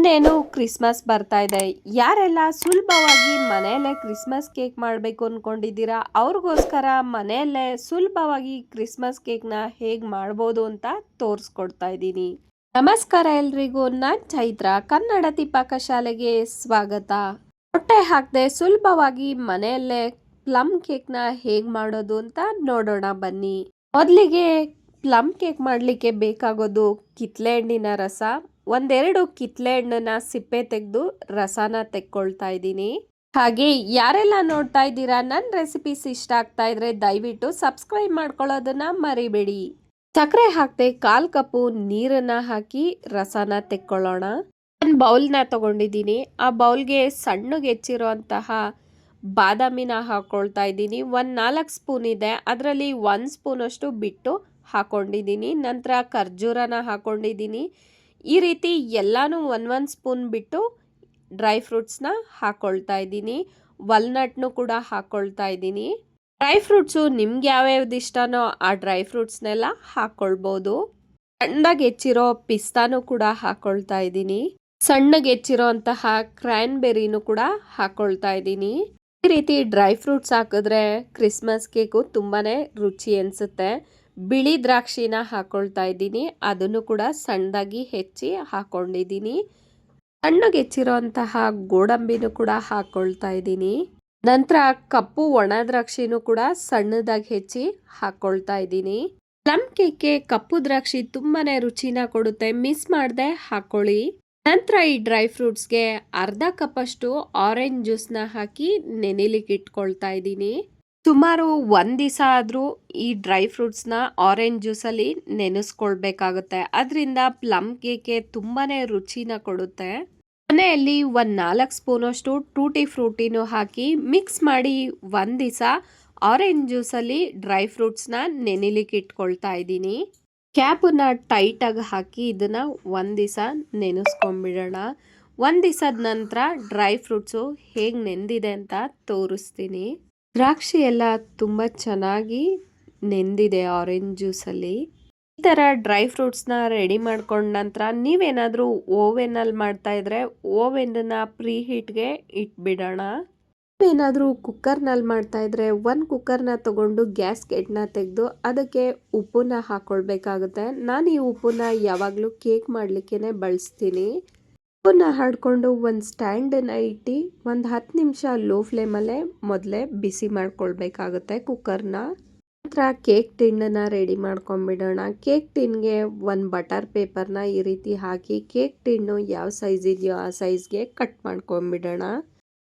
ಇನ್ನೇನು ಕ್ರಿಸ್ಮಸ್ ಬರ್ತಾ ಇದೆ. ಯಾರೆಲ್ಲ ಸುಲಭವಾಗಿ ಮನೆಯಲ್ಲೇ ಕ್ರಿಸ್ಮಸ್ ಕೇಕ್ ಮಾಡಬೇಕು ಅಂದ್ಕೊಂಡಿದ್ದೀರಾ, ಅವ್ರಿಗೋಸ್ಕರ ಮನೆಯಲ್ಲೇ ಸುಲಭವಾಗಿ ಕ್ರಿಸ್ಮಸ್ ಕೇಕ್ನ ಹೇಗೆ ಮಾಡ್ಬೋದು ಅಂತ ತೋರಿಸ್ಕೊಡ್ತಾ ಇದ್ದೀನಿ. ನಮಸ್ಕಾರ ಎಲ್ರಿಗೂ, ನಾನು ಚೈತ್ರ. ಕನ್ನಡತಿ ಪಾಕಶಾಲೆಗೆ ಸ್ವಾಗತ. ಮೊಟ್ಟೆ ಹಾಕದೆ ಸುಲಭವಾಗಿ ಮನೆಯಲ್ಲೇ ಪ್ಲಮ್ ಕೇಕ್ನ ಹೇಗೆ ಮಾಡೋದು ಅಂತ ನೋಡೋಣ ಬನ್ನಿ. ಮೊದಲಿಗೆ ಪ್ಲಮ್ ಕೇಕ್ ಮಾಡಲಿಕ್ಕೆ ಬೇಕಾಗೋದು ಕಿತ್ಲೆ ಹಣ್ಣಿನ ರಸ. ಒಂದೆರಡು ಕಿತ್ಲೆ ಹಣ್ಣನ್ನ ಸಿಪ್ಪೆ ತೆಗೆದು ರಸನ ತೆಕ್ಕೊಳ್ತಾ ಇದ್ದೀನಿ. ಹಾಗೆ ಯಾರೆಲ್ಲ ನೋಡ್ತಾ ಇದ್ದೀರಾ, ನನ್ನ ರೆಸಿಪೀಸ್ ಇಷ್ಟ ಆಗ್ತಾ ಇದ್ರೆ ದಯವಿಟ್ಟು ಸಬ್ಸ್ಕ್ರೈಬ್ ಮಾಡ್ಕೊಳ್ಳೋದನ್ನ ಮರಿಬೇಡಿ. ಸಕ್ಕರೆ ಹಾಕದೆ 1/4 ಕಪ್ಪು ನೀರನ್ನ ಹಾಕಿ ರಸನ ತೆಕ್ಕೊಳ್ಳೋಣ. ಒಂದು ಬೌಲ್ನ ತಗೊಂಡಿದ್ದೀನಿ. ಆ ಬೌಲ್ಗೆ ಸಣ್ಣಗೆ ಹೆಚ್ಚಿರುವಂತಹ ಬಾದಾಮಿನ ಹಾಕೊಳ್ತಾ ಇದ್ದೀನಿ. ಒಂದು 4 ಸ್ಪೂನ್ ಇದೆ, ಅದರಲ್ಲಿ 1 ಸ್ಪೂನಷ್ಟು ಬಿಟ್ಟು ಹಾಕೊಂಡಿದ್ದೀನಿ. ನಂತರ ಖರ್ಜೂರನ ಹಾಕೊಂಡಿದ್ದೀನಿ. ಈ ರೀತಿ ಎಲ್ಲಾನು 1 ಸ್ಪೂನ್ ಬಿಟ್ಟು ಡ್ರೈ ಫ್ರೂಟ್ಸ್ನ ಹಾಕೊಳ್ತಾ ಇದ್ದೀನಿ. ವಾಲ್ನಟ್ನು ಕೂಡ ಹಾಕೊಳ್ತಾ ಇದ್ದೀನಿ. ಡ್ರೈ ಫ್ರೂಟ್ಸು ನಿಮ್ಗೆ ಯಾವ್ಯಾವ್ದು ಇಷ್ಟನೋ ಆ ಡ್ರೈ ಫ್ರೂಟ್ಸ್ನೆಲ್ಲ ಹಾಕ್ಕೊಳ್ಬೋದು. ಸಣ್ಣಗೆ ಹೆಚ್ಚಿರೋ ಪಿಸ್ತಾನು ಕೂಡ ಹಾಕೊಳ್ತಾ ಇದ್ದೀನಿ. ಸಣ್ಣಗೆ ಹೆಚ್ಚಿರೋ ಅಂತಹ ಕ್ರ್ಯಾನ್ಬೆರಿನೂ ಕೂಡ ಹಾಕೊಳ್ತಾ ಇದ್ದೀನಿ. ಈ ರೀತಿ ಡ್ರೈ ಫ್ರೂಟ್ಸ್ ಹಾಕಿದ್ರೆ ಕ್ರಿಸ್ಮಸ್ ಕೇಕು ತುಂಬಾನೇ ರುಚಿ ಅನಿಸುತ್ತೆ. ಬಿಳಿ ದ್ರಾಕ್ಷಿನ ಹಾಕೊಳ್ತಾ ಇದ್ದೀನಿ. ಅದನ್ನು ಕೂಡ ಸಣ್ಣದಾಗಿ ಹೆಚ್ಚಿ ಹಾಕೊಂಡಿದ್ದೀನಿ. ಸಣ್ಣಗೆ ಹೆಚ್ಚಿರೋಂತಹ ಗೋಡಂಬಿನೂ ಕೂಡ ಹಾಕೊಳ್ತಾ ಇದ್ದೀನಿ. ನಂತರ ಕಪ್ಪು ಒಣ ದ್ರಾಕ್ಷಿನೂ ಕೂಡ ಸಣ್ಣದಾಗಿ ಹೆಚ್ಚಿ ಹಾಕೊಳ್ತಾ ಇದ್ದೀನಿ. ಪ್ಲಮ್ ಕೇಕ್ಗೆ ಕಪ್ಪು ದ್ರಾಕ್ಷಿ ತುಂಬಾನೇ ರುಚಿನ ಕೊಡುತ್ತೆ, ಮಿಸ್ ಮಾಡದೆ ಹಾಕೊಳ್ಳಿ. ನಂತರ ಈ ಡ್ರೈ ಫ್ರೂಟ್ಸ್ಗೆ 1/2 ಕಪ್ಪಷ್ಟು ಆರೆಂಜ್ ಜ್ಯೂಸ್ನ ಹಾಕಿ ನೆನೆಲಿಕ್ಕೆ ಇಟ್ಕೊಳ್ತಾ ಇದ್ದೀನಿ. ಸುಮಾರು 1 ದಿವಸ ಆದರೂ ಈ ಡ್ರೈ ಫ್ರೂಟ್ಸ್ನ ಆರೆಂಜ್ ಜ್ಯೂಸಲ್ಲಿ ನೆನೆಸ್ಕೊಳ್ಬೇಕಾಗುತ್ತೆ. ಅದರಿಂದ ಪ್ಲಮ್ ಕೇಕ್ಗೆ ತುಂಬಾನೇ ರುಚಿನ ಕೊಡುತ್ತೆ. ಮನೆಯಲ್ಲಿ ಒಂದು 4 ಸ್ಪೂನಷ್ಟು ಟೂಟಿ ಫ್ರೂಟಿನೂ ಹಾಕಿ ಮಿಕ್ಸ್ ಮಾಡಿ 1 ದಿವಸ ಆರೆಂಜ್ ಜ್ಯೂಸಲ್ಲಿ ಡ್ರೈ ಫ್ರೂಟ್ಸ್ನ ನೆನೆಲಿಕ್ಕೆ ಇಟ್ಕೊಳ್ತಾ ಇದ್ದೀನಿ. ಕ್ಯಾಪನ್ನ ಟೈಟಾಗಿ ಹಾಕಿ ಇದನ್ನು 1 ದಿವಸ ನೆನೆಸ್ಕೊಂಡ್ಬಿಡೋಣ. 1 ದಿವಸದ ನಂತರ ಡ್ರೈ ಫ್ರೂಟ್ಸು ಹೇಗೆ ನೆಂದಿದೆ ಅಂತ ತೋರಿಸ್ತೀನಿ. ದ್ರಾಕ್ಷಿ ಎಲ್ಲ ತುಂಬ ಚೆನ್ನಾಗಿ ನೆಂದಿದೆ ಆರೆಂಜ್ ಜ್ಯೂಸಲ್ಲಿ. ಈ ಥರ ಡ್ರೈ ಫ್ರೂಟ್ಸ್ನ ರೆಡಿ ಮಾಡ್ಕೊಂಡ ನಂತರ ನೀವೇನಾದರೂ ಓವೆನಲ್ಲಿ ಮಾಡ್ತಾ ಇದ್ರೆ ಓವೆನ್ನ ಪ್ರೀ ಹೀಟ್ಗೆ ಇಟ್ಬಿಡೋಣ. ನೀವೇನಾದರೂ ಕುಕ್ಕರ್ನಲ್ಲಿ ಮಾಡ್ತಾ ಇದ್ರೆ ಒಂದು ಕುಕ್ಕರ್ನ ತಗೊಂಡು ಗ್ಯಾಸ್ ಗೇಟ್ನ ತೆಗೆದು ಅದಕ್ಕೆ ಉಪ್ಪನ್ನ ಹಾಕ್ಕೊಳ್ಬೇಕಾಗುತ್ತೆ. ನಾನು ಈ ಉಪ್ಪನ್ನ ಯಾವಾಗಲೂ ಕೇಕ್ ಮಾಡಲಿಕ್ಕೆ ಬಳಸ್ತೀನಿ. ಉಪ್ಪನ್ನ ಹಾಡ್ಕೊಂಡು ಒಂದು ಸ್ಟ್ಯಾಂಡನ್ನ ಇಟ್ಟು ಒಂದು 10 ನಿಮಿಷ ಲೋ ಫ್ಲೇಮಲ್ಲೇ ಮೊದಲೇ ಬಿಸಿ ಮಾಡ್ಕೊಳ್ಬೇಕಾಗುತ್ತೆ ಕುಕ್ಕರ್ನ. ನಂತರ ಕೇಕ್ ಟಿನ್ನನ್ನು ರೆಡಿ ಮಾಡ್ಕೊಂಡ್ಬಿಡೋಣ. ಕೇಕ್ ಟಿನ್ಗೆ ಒಂದು ಬಟರ್ ಪೇಪರ್ನ ಈ ರೀತಿ ಹಾಕಿ ಕೇಕ್ ಟಿನ್ನು ಯಾವ ಸೈಜ್ ಇದೆಯೋ ಆ ಸೈಜ್ಗೆ ಕಟ್ ಮಾಡ್ಕೊಂಡ್ಬಿಡೋಣ.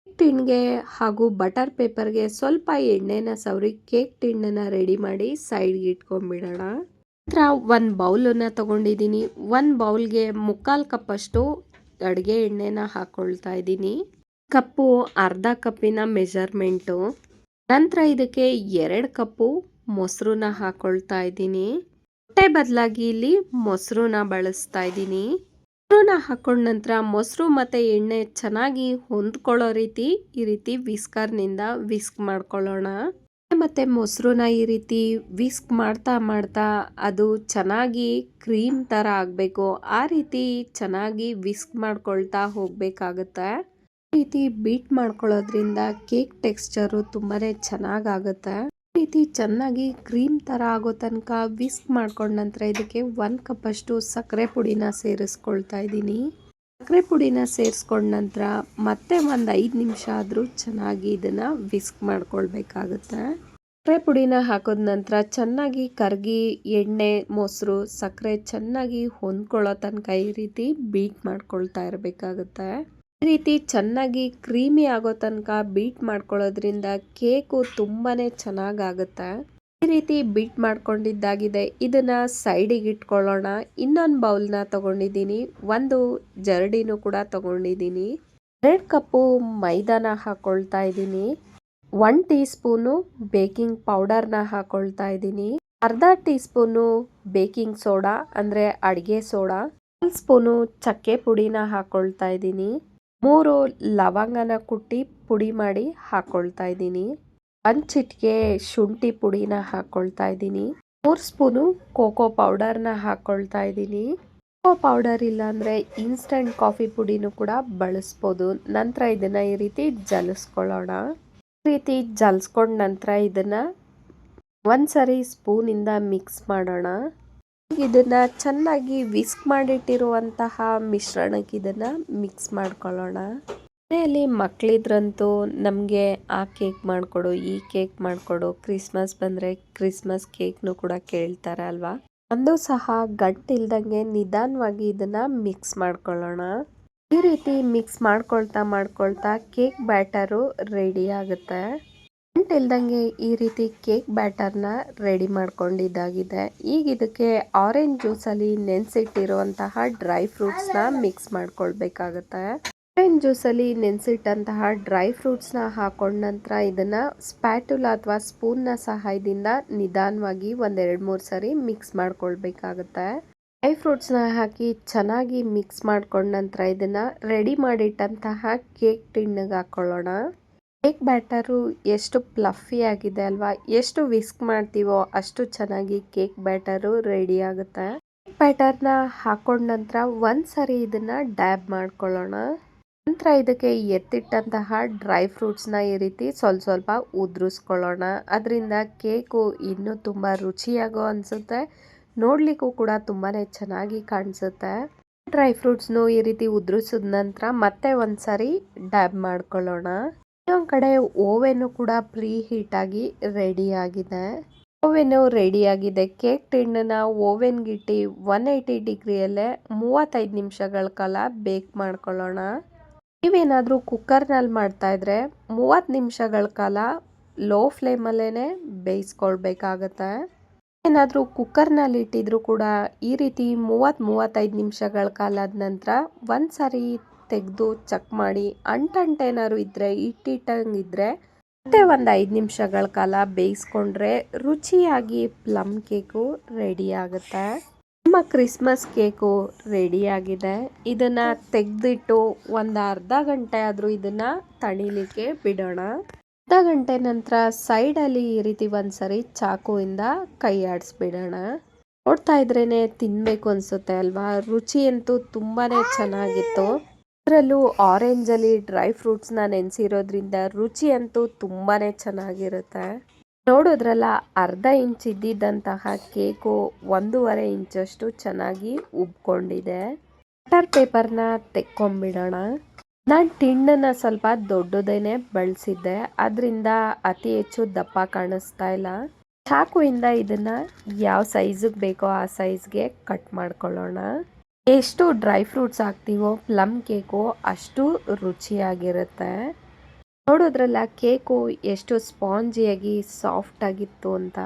ಕೇಕ್ ಟಿನ್ಗೆ ಹಾಗೂ ಬಟರ್ ಪೇಪರ್ಗೆ ಸ್ವಲ್ಪ ಎಣ್ಣೆನ ಸವರಿ ಕೇಕ್ ಟಿನ್ನನ್ನು ರೆಡಿ ಮಾಡಿ ಸೈಡ್ಗೆ ಇಟ್ಕೊಂಡ್ಬಿಡೋಣ. ನಂತರ ಒಂದು ಬೌಲನ್ನು ತಗೊಂಡಿದ್ದೀನಿ. ಒಂದು ಬೌಲ್ಗೆ 1/4 ಕಪ್ಪಷ್ಟು ಅಡುಗೆ ಎಣ್ಣೆನ ಹಾಕ್ಕೊಳ್ತಾ ಇದ್ದೀನಿ. ಕಪ್ಪು 1/2 ಕಪ್ಪಿನ ಮೆಜರ್ಮೆಂಟು. ನಂತರ ಇದಕ್ಕೆ 2 ಕಪ್ಪು ಮೊಸರನ್ನ ಹಾಕ್ಕೊಳ್ತಾ ಇದ್ದೀನಿ. ಮೊಟ್ಟೆ ಬದಲಾಗಿ ಇಲ್ಲಿ ಮೊಸರನ್ನ ಬಳಸ್ತಾ ಇದ್ದೀನಿ. ಮೊಸರನ್ನ ಹಾಕೊಂಡ ನಂತರ ಮೊಸರು ಮತ್ತು ಎಣ್ಣೆ ಚೆನ್ನಾಗಿ ಹೊಂದ್ಕೊಳ್ಳೋ ರೀತಿ ಈ ರೀತಿ ವಿಸ್ಕರ್ನಿಂದ ವಿಸ್ಕ್ ಮಾಡ್ಕೊಳ್ಳೋಣ. ಮತ್ತು ಮೊಸರನ್ನ ಈ ರೀತಿ ವಿಸ್ಕ್ ಮಾಡ್ತಾ ಮಾಡ್ತಾ ಅದು ಚೆನ್ನಾಗಿ ಕ್ರೀಮ್ ಥರ ಆಗಬೇಕು. ಆ ರೀತಿ ಚೆನ್ನಾಗಿ ವಿಸ್ಕ್ ಮಾಡ್ಕೊಳ್ತಾ ಹೋಗಬೇಕಾಗುತ್ತೆ. ಈ ರೀತಿ ಬೀಟ್ ಮಾಡ್ಕೊಳ್ಳೋದ್ರಿಂದ ಕೇಕ್ ಟೆಕ್ಸ್ಚರು ತುಂಬಾ ಚೆನ್ನಾಗಾಗುತ್ತೆ. ಈ ರೀತಿ ಚೆನ್ನಾಗಿ ಕ್ರೀಮ್ ಥರ ಆಗೋ ತನಕ ವಿಸ್ಕ್ ಮಾಡ್ಕೊಂಡ ನಂತರ ಇದಕ್ಕೆ 1 ಕಪ್ಪಷ್ಟು ಸಕ್ಕರೆ ಪುಡಿನ ಸೇರಿಸ್ಕೊಳ್ತಾ ಇದ್ದೀನಿ. ಸಕ್ಕರೆ ಪುಡಿನ ಸೇರಿಸ್ಕೊಂಡ ನಂತರ ಮತ್ತೆ ಒಂದು 5 ನಿಮಿಷ ಆದರೂ ಚೆನ್ನಾಗಿ ಇದನ್ನು ವಿಸ್ಕ್ ಮಾಡ್ಕೊಳ್ಬೇಕಾಗುತ್ತೆ. ಸಕ್ಕರೆ ಪುಡಿನ ಹಾಕೋದ ನಂತರ ಚೆನ್ನಾಗಿ ಕರಗಿ ಎಣ್ಣೆ ಮೊಸರು ಸಕ್ಕರೆ ಚೆನ್ನಾಗಿ ಹೊಂದ್ಕೊಳ್ಳೋ ತನಕ ಈ ರೀತಿ ಬೀಟ್ ಮಾಡ್ಕೊಳ್ತಾ ಇರಬೇಕಾಗುತ್ತೆ. ಈ ರೀತಿ ಚೆನ್ನಾಗಿ ಕ್ರೀಮಿ ಆಗೋ ತನಕ ಬೀಟ್ ಮಾಡ್ಕೊಳ್ಳೋದ್ರಿಂದ ಕೇಕು ತುಂಬಾ ಚೆನ್ನಾಗಾಗುತ್ತೆ. ಈ ರೀತಿ ಬೀಟ್ ಮಾಡ್ಕೊಂಡಿದ್ದಾಗಿದೆ. ಇದನ್ನು ಸೈಡಿಗೆ ಇಟ್ಕೊಳ್ಳೋಣ. ಇನ್ನೊಂದು ಬೌಲ್ನ ತಗೊಂಡಿದ್ದೀನಿ. ಒಂದು ಜರಡಿನೂ ಕೂಡ ತಗೊಂಡಿದ್ದೀನಿ. 2 ಕಪ್ಪು ಮೈದಾನ ಹಾಕ್ಕೊಳ್ತಾ ಇದ್ದೀನಿ. 1 ಟೀ ಸ್ಪೂನು ಬೇಕಿಂಗ್ ಪೌಡರ್ನ ಹಾಕ್ಕೊಳ್ತಾ ಇದ್ದೀನಿ. 1/2 ಟೀ ಸ್ಪೂನು ಬೇಕಿಂಗ್ ಸೋಡಾ ಅಂದರೆ ಅಡುಗೆ ಸೋಡಾ. 1 ಸ್ಪೂನು ಚಕ್ಕೆ ಪುಡಿನ ಹಾಕ್ಕೊಳ್ತಾ ಇದ್ದೀನಿ. 3 ಲವಂಗನ ಕುಟ್ಟಿ ಪುಡಿ ಮಾಡಿ ಹಾಕ್ಕೊಳ್ತಾ ಇದ್ದೀನಿ. 1 ಚಿಟಿಕೆ ಶುಂಠಿ ಪುಡಿನ ಹಾಕ್ಕೊಳ್ತಾ ಇದ್ದೀನಿ. 3 ಸ್ಪೂನು ಕೋಕೋ ಪೌಡರ್ನ ಹಾಕ್ಕೊಳ್ತಾ ಇದ್ದೀನಿ. ಕೋಕೋ ಪೌಡರ್ ಇಲ್ಲ ಅಂದರೆ ಇನ್ಸ್ಟಂಟ್ ಕಾಫಿ ಪುಡಿನೂ ಕೂಡ ಬಳಸ್ಬೋದು. ನಂತರ ಇದನ್ನು ಈ ರೀತಿ ಜಲಿಸ್ಕೊಳ್ಳೋಣ. ಈ ರೀತಿ ಜಲಿಸ್ಕೊಂಡ ನಂತರ ಇದನ್ನು ಒಂದ್ಸರಿ ಸ್ಪೂನಿಂದ ಮಿಕ್ಸ್ ಮಾಡೋಣ. ಇದನ್ನ ಚೆನ್ನಾಗಿ ವಿಸ್ಕ್ ಮಾಡಿಟ್ಟಿರುವಂತಹ ಮಿಶ್ರಣಕ್ಕೆ ಇದನ್ನ ಮಿಕ್ಸ್ ಮಾಡ್ಕೊಳ್ಳೋಣ. ಮನೆಯಲ್ಲಿ ಮಕ್ಕಳಿದ್ರಂತೂ ನಮಗೆ ಆ ಕೇಕ್ ಮಾಡಿಕೊಡು, ಈ ಕೇಕ್ ಮಾಡಿಕೊಡು, ಕ್ರಿಸ್ಮಸ್ ಬಂದರೆ ಕ್ರಿಸ್ಮಸ್ ಕೇಕ್ನು ಕೂಡ ಕೇಳ್ತಾರೆ ಅಲ್ವಾ. ಒಂದು ಸಹ ಗಂಟಿಲ್ದಂಗೆ ನಿಧಾನವಾಗಿ ಇದನ್ನ ಮಿಕ್ಸ್ ಮಾಡ್ಕೊಳ್ಳೋಣ. ಈ ರೀತಿ ಮಿಕ್ಸ್ ಮಾಡ್ಕೊಳ್ತಾ ಕೇಕ್ ಬ್ಯಾಟರು ರೆಡಿ ಆಗುತ್ತೆ. ಇಲ್ದಂಗೆ ಈ ರೀತಿ ಕೇಕ್ ಬ್ಯಾಟರ್ನ ರೆಡಿ ಮಾಡ್ಕೊಂಡಿದ್ದಾಗಿದೆ. ಈಗ ಇದಕ್ಕೆ ಆರೆಂಜ್ ಜ್ಯೂಸಲ್ಲಿ ನೆನೆಸಿಟ್ಟಿರುವಂತಹ ಡ್ರೈ ಫ್ರೂಟ್ಸ್ನ ಮಿಕ್ಸ್ ಮಾಡ್ಕೊಳ್ಬೇಕಾಗತ್ತೆ. ಆರೆಂಜ್ ಜ್ಯೂಸಲ್ಲಿ ನೆನೆಸಿಟ್ಟಂತಹ ಡ್ರೈ ಫ್ರೂಟ್ಸ್ನ ಹಾಕೊಂಡ ನಂತರ ಇದನ್ನ ಸ್ಪ್ಯಾಟುಲಾ ಅಥವಾ ಸ್ಪೂನ್ನ ಸಹಾಯದಿಂದ ನಿಧಾನವಾಗಿ ಒಂದೆರಡು ಮೂರು ಸರಿ ಮಿಕ್ಸ್ ಮಾಡ್ಕೊಳ್ಬೇಕಾಗತ್ತೆ. ಡ್ರೈ ಫ್ರೂಟ್ಸ್ನ ಹಾಕಿ ಚೆನ್ನಾಗಿ ಮಿಕ್ಸ್ ಮಾಡ್ಕೊಂಡ ನಂತರ ಇದನ್ನ ರೆಡಿ ಮಾಡಿಟ್ಟಂತಹ ಕೇಕ್ ಟಿನ್ಗೆ ಹಾಕೊಳ್ಳೋಣ. ಕೇಕ್ ಬ್ಯಾಟರು ಎಷ್ಟು ಫ್ಲಫಿ ಆಗಿದೆ ಅಲ್ವಾ. ಎಷ್ಟು ವಿಸ್ಕ್ ಮಾಡ್ತೀವೋ ಅಷ್ಟು ಚೆನ್ನಾಗಿ ಕೇಕ್ ಬ್ಯಾಟರು ರೆಡಿ ಆಗುತ್ತೆ. ಕೇಕ್ ಬ್ಯಾಟರ್ನ ಹಾಕೊಂಡ ನಂತರ ಒಂದ್ಸರಿ ಇದನ್ನ ಡ್ಯಾಬ್ ಮಾಡ್ಕೊಳ್ಳೋಣ. ನಂತರ ಇದಕ್ಕೆ ಎತ್ತಿಟ್ಟಂತಹ ಡ್ರೈ ಫ್ರೂಟ್ಸ್ನ ಈ ರೀತಿ ಸ್ವಲ್ಪ ಉದುರಿಸ್ಕೊಳ್ಳೋಣ. ಅದರಿಂದ ಕೇಕು ಇನ್ನೂ ತುಂಬ ರುಚಿಯಾಗೋ ಅನಿಸುತ್ತೆ, ನೋಡ್ಲಿಕ್ಕೂ ಕೂಡ ತುಂಬಾನೇ ಚೆನ್ನಾಗಿ ಕಾಣಿಸುತ್ತೆ. ಡ್ರೈ ಫ್ರೂಟ್ಸ್ನು ಈ ರೀತಿ ಉದುರಿಸಿದ ನಂತರ ಮತ್ತೆ ಒಂದ್ಸರಿ ಡ್ಯಾಬ್ ಮಾಡ್ಕೊಳ್ಳೋಣ. ಇನ್ನೊಂದು ಕಡೆ ಓವೆನ್ ಕೂಡ ಪ್ರೀ ಹೀಟ್ ಆಗಿ ರೆಡಿ ಆಗಿದೆ. ಓವೆನ್ ರೆಡಿ ಆಗಿದೆ. ಕೇಕ್ ಟಿನ್ನ ಓವೆನ್ಗೆ ಇಟ್ಟು 180 ಡಿಗ್ರಿಯಲ್ಲೇ 35 ನಿಮಿಷಗಳ ಕಾಲ ಬೇಕ್ ಮಾಡ್ಕೊಳ್ಳೋಣ. ನೀವೇನಾದರೂ ಕುಕ್ಕರ್ನಲ್ಲಿ ಮಾಡ್ತಾ ಇದ್ರೆ 30 ನಿಮಿಷಗಳ ಕಾಲ ಲೋ ಫ್ಲೇಮಲ್ಲೇ ಬೇಯಿಸ್ಕೊಳ್ಬೇಕಾಗತ್ತೆ. ಏನಾದರೂ ಕುಕ್ಕರ್ನಲ್ಲಿ ಇಟ್ಟಿದ್ರು ಕೂಡ ಈ ರೀತಿ 30-35 ನಿಮಿಷಗಳ ಕಾಲದ ನಂತರ ಒಂದ್ಸರಿ ತೆಗೆದು ಚೆಕ್ ಮಾಡಿ. ಅಂಟೇನಾದ್ರು ಇದ್ರೆ ಇಟ್ಟಿಟ್ಟಂಗಿದ್ರೆ ಮತ್ತೆ ಒಂದು 5 ನಿಮಿಷಗಳ ಕಾಲ ಬೇಯಿಸ್ಕೊಂಡ್ರೆ ರುಚಿಯಾಗಿ ಪ್ಲಮ್ ಕೇಕು ರೆಡಿ ಆಗುತ್ತೆ. ನಮ್ಮ ಕ್ರಿಸ್ಮಸ್ ಕೇಕು ರೆಡಿ ಆಗಿದೆ. ಇದನ್ನ ತೆಗೆದಿಟ್ಟು ಒಂದು ಅರ್ಧ ಗಂಟೆ ಆದರೂ ಇದನ್ನ ತಣಿಲಿಕ್ಕೆ ಬಿಡೋಣ. ಅರ್ಧ ಗಂಟೆ ನಂತರ ಸೈಡಲ್ಲಿ ಈ ರೀತಿ ಒಂದ್ಸರಿ ಚಾಕುವಿಂದ ಕೈ ಆಡಿಸ್ಬಿಡೋಣ. ನೋಡ್ತಾ ಇದ್ರೇನೆ ತಿನ್ಬೇಕು ಅನ್ಸುತ್ತೆ ಅಲ್ವಾ. ರುಚಿ ಅಂತೂ ತುಂಬಾನೇ ಚೆನ್ನಾಗಿತ್ತು. ಅದರಲ್ಲೂ ಆರೆಂಜಲ್ಲಿ ಡ್ರೈ ಫ್ರೂಟ್ಸ್ನ ನೆನೆಸಿರೋದ್ರಿಂದ ರುಚಿ ಅಂತೂ ತುಂಬಾನೇ ಚೆನ್ನಾಗಿರುತ್ತೆ. ನೋಡೋದ್ರಲ್ಲ, ಅರ್ಧ ಇಂಚ್ ಇದ್ದಿದ್ದಂತಹ ಕೇಕು 1.5 ಇಂಚಷ್ಟು ಚೆನ್ನಾಗಿ ಉಬ್ಕೊಂಡಿದೆ. ಬಟರ್ ಪೇಪರ್ನ ತೆಕ್ಕೊಂಬಿಡೋಣ. ನಾನು ಟಿನ್ನನ್ನು ಸ್ವಲ್ಪ ದೊಡ್ಡದೇನೆ ಬಳಸಿದ್ದೆ, ಅದರಿಂದ ಅತಿ ಹೆಚ್ಚು ದಪ್ಪ ಕಾಣಿಸ್ತಾ ಇಲ್ಲ. ಚಾಕುವಿಂದ ಇದನ್ನ ಯಾವ ಸೈಜಿಗೆ ಬೇಕೋ ಆ ಸೈಜ್ಗೆ ಕಟ್ ಮಾಡ್ಕೊಳ್ಳೋಣ. ಎಷ್ಟು ಡ್ರೈ ಫ್ರೂಟ್ಸ್ ಹಾಕ್ತೀವೋ ಪ್ಲಮ್ ಕೇಕು ಅಷ್ಟು ರುಚಿಯಾಗಿರುತ್ತೆ. ನೋಡೋದ್ರಲ್ಲ ಕೇಕು ಎಷ್ಟು ಸ್ಪಾಂಜಿಯಾಗಿ ಸಾಫ್ಟ್ ಆಗಿತ್ತು ಅಂತ.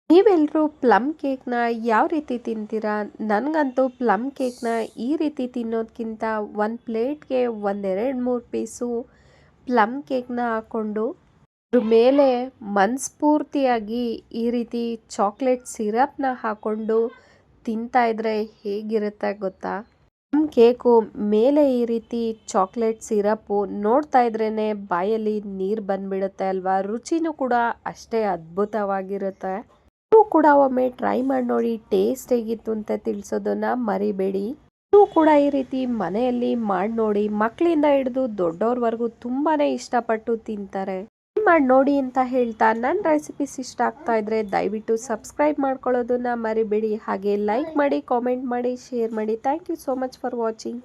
ನೀವೆಲ್ಲರೂ ಪ್ಲಮ್ ಕೇಕ್ನ ಯಾವ ರೀತಿ ತಿಂತೀರಾ? ನನಗಂತೂ ಪ್ಲಮ್ ಕೇಕ್ನ ಈ ರೀತಿ ತಿನ್ನೋದಕ್ಕಿಂತ ಒಂದು ಪ್ಲೇಟ್ಗೆ 1-2-3 ಪೀಸು ಪ್ಲಮ್ ಕೇಕ್ನ ಹಾಕ್ಕೊಂಡು ಅದ್ರ ಮೇಲೆ ಮನಸ್ಫೂರ್ತಿಯಾಗಿ ಈ ರೀತಿ ಚಾಕ್ಲೇಟ್ ಸಿರಪ್ನ ಹಾಕ್ಕೊಂಡು ತಿಂತಾ ಇದ್ರೆ ಹೇಗಿರುತ್ತೆ ಗೊತ್ತಾ. ಪ್ಲಮ್ ಕೇಕು ಮೇಲೆ ಈ ರೀತಿ ಚಾಕ್ಲೇಟ್ ಸಿರಪ್ಪು ನೋಡ್ತಾ ಇದ್ರೇನೆ ಬಾಯಲ್ಲಿ ನೀರು ಬಂದ್ಬಿಡುತ್ತೆ ಅಲ್ವಾ. ರುಚಿನೂ ಕೂಡ ಅಷ್ಟೇ ಅದ್ಭುತವಾಗಿರುತ್ತೆ. ನೀವು ಕೂಡ ಒಮ್ಮೆ ಟ್ರೈ ಮಾಡಿ ನೋಡಿ, ಟೇಸ್ಟ್ ಹೇಗಿತ್ತು ಅಂತ ತಿಳಿಸೋದನ್ನ ಮರಿಬೇಡಿ. ನೀವು ಕೂಡ ಈ ರೀತಿ ಮನೆಯಲ್ಲಿ ಮಾಡಿ ನೋಡಿ. ಮಕ್ಕಳಿಂದ ಹಿಡಿದು ದೊಡ್ಡವ್ರವರೆಗೂ ತುಂಬಾನೇ ಇಷ್ಟಪಟ್ಟು ತಿಂತಾರೆ. ಮಾಡಿ ನೋಡಿ ಅಂತ ಹೇಳ್ತಾ, ನನ್ನ ರೆಸಿಪೀಸ್ ಇಷ್ಟ ಆಗ್ತಾ ಇದ್ರೆ ದಯವಿಟ್ಟು ಸಬ್ಸ್ಕ್ರೈಬ್ ಮಾಡ್ಕೊಳ್ಳೋದನ್ನ ಮರಿಬೇಡಿ. ಹಾಗೆ ಲೈಕ್ ಮಾಡಿ, ಕಾಮೆಂಟ್ ಮಾಡಿ, ಶೇರ್ ಮಾಡಿ. Thank you so much for watching.